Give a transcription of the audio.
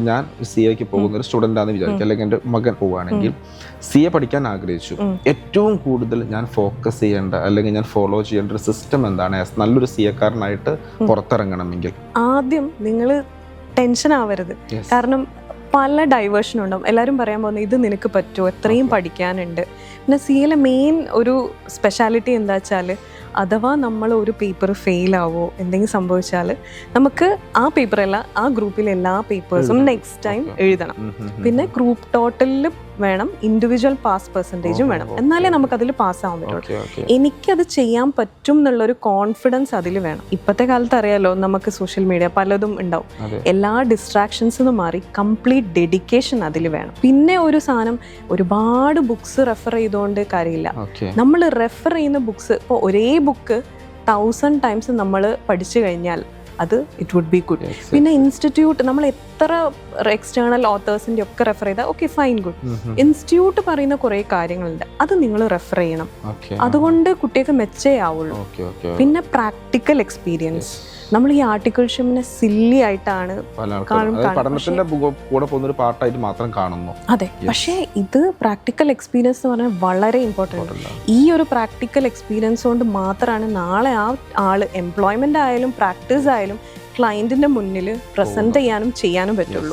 ഇപ്പം ഞാൻ CA പോകുന്ന ഒരു സ്റ്റുഡൻ്റ് ആണെന്ന് വിചാരിക്കുക, അല്ലെങ്കിൽ എൻ്റെ മകൻ പോവുകയാണെങ്കിൽ CA പഠിക്കാൻ ആഗ്രഹിച്ചു. ഏറ്റവും കൂടുതൽ ഞാൻ ഫോക്കസ് ചെയ്യേണ്ട അല്ലെങ്കിൽ ഞാൻ ഫോളോ ചെയ്യേണ്ട ഒരു സിസ്റ്റം എന്താണ് നല്ലൊരു CA-കാരനായിട്ട് പുറത്തിറങ്ങണമെങ്കിൽ? ആദ്യം നിങ്ങൾ ടെൻഷൻ ആവരുത്. കാരണം പല ഡൈവേർഷനും ഉണ്ടാവും. എല്ലാവരും പറയാൻ പോകുന്നത് ഇത് നിനക്ക് പറ്റുമോ, എത്രയും പഠിക്കാനുണ്ട്. പിന്നെ CA മെയിൻ ഒരു സ്പെഷ്യാലിറ്റി എന്താ വെച്ചാൽ, അഥവാ നമ്മൾ ഒരു പേപ്പർ ഫെയിൽ ആവോ എന്തെങ്കിലും സംഭവിച്ചാൽ നമുക്ക് ആ പേപ്പറല്ല, ആ ഗ്രൂപ്പിലെ എല്ലാ പേപ്പേഴ്സും നെക്സ്റ്റ് ടൈം എഴുതണം. പിന്നെ ഗ്രൂപ്പ് ടോട്ടലിൽ വേണം, ഇൻഡിവിജ്വൽ പാസ് പെർസെൻറ്റേജും വേണം, എന്നാലേ നമുക്കതിൽ പാസ്സാവാൻ പറ്റുള്ളൂ. എനിക്കത് ചെയ്യാൻ പറ്റും എന്നുള്ളൊരു കോൺഫിഡൻസ് അതിൽ വേണം. ഇപ്പോഴത്തെ കാലത്ത് അറിയാലോ, നമുക്ക് സോഷ്യൽ മീഡിയ പലതും ഉണ്ടാവും. എല്ലാ ഡിസ്ട്രാക്ഷൻസിനും മാറി കംപ്ലീറ്റ് ഡെഡിക്കേഷൻ അതിൽ വേണം. പിന്നെ ഒരു സാധനം, ഒരുപാട് ബുക്സ് റെഫർ ചെയ്തുകൊണ്ട് കാര്യമില്ല. നമ്മൾ റെഫർ ചെയ്യുന്ന ബുക്സ് ഇപ്പോൾ ഒരേ ബുക്ക് 1000 ടൈംസ് നമ്മൾ പഠിച്ചു കഴിഞ്ഞാൽ അത് ഇറ്റ് വുഡ് ബി ഗുഡ്. പിന്നെ ഇൻസ്റ്റിറ്റ്യൂട്ട് നമ്മൾ എത്ര എക്സ്റ്റേണൽ ഓത്തേഴ്സിൻ്റെ ഒക്കെ റെഫർ ചെയ്താൽ ഓക്കെ ഫൈൻ ഗുഡ്. ഇൻസ്റ്റിറ്റ്യൂട്ട് പറയുന്ന കുറേ കാര്യങ്ങളുണ്ട്, അത് നിങ്ങൾ റെഫർ ചെയ്യണം. അതുകൊണ്ട് കുട്ടികൾക്ക് മെച്ചേ ആവുള്ളൂ. പിന്നെ പ്രാക്ടിക്കൽ എക്സ്പീരിയൻസ്. നമ്മൾ ഈ ആർട്ടിക്കിൾഷിപ്പിനെ സില്ലി ആയിട്ടാണ് കാണുന്നു. അതെ, പക്ഷേ ഇത് പ്രാക്ടിക്കൽ എക്സ്പീരിയൻസ് എന്ന് പറഞ്ഞാൽ വളരെ ഇമ്പോർട്ടൻ്റ്. ഈ ഒരു പ്രാക്ടിക്കൽ എക്സ്പീരിയൻസ് കൊണ്ട് മാത്രമാണ് നാളെ ആ ആള് എംപ്ലോയ്മെന്റ് ആയാലും പ്രാക്ടീസ് ആയാലും ക്ലയന്റിന്റെ മുന്നിൽ പ്രസന്റ് ചെയ്യാനും ചെയ്യാനും പറ്റുള്ളൂ.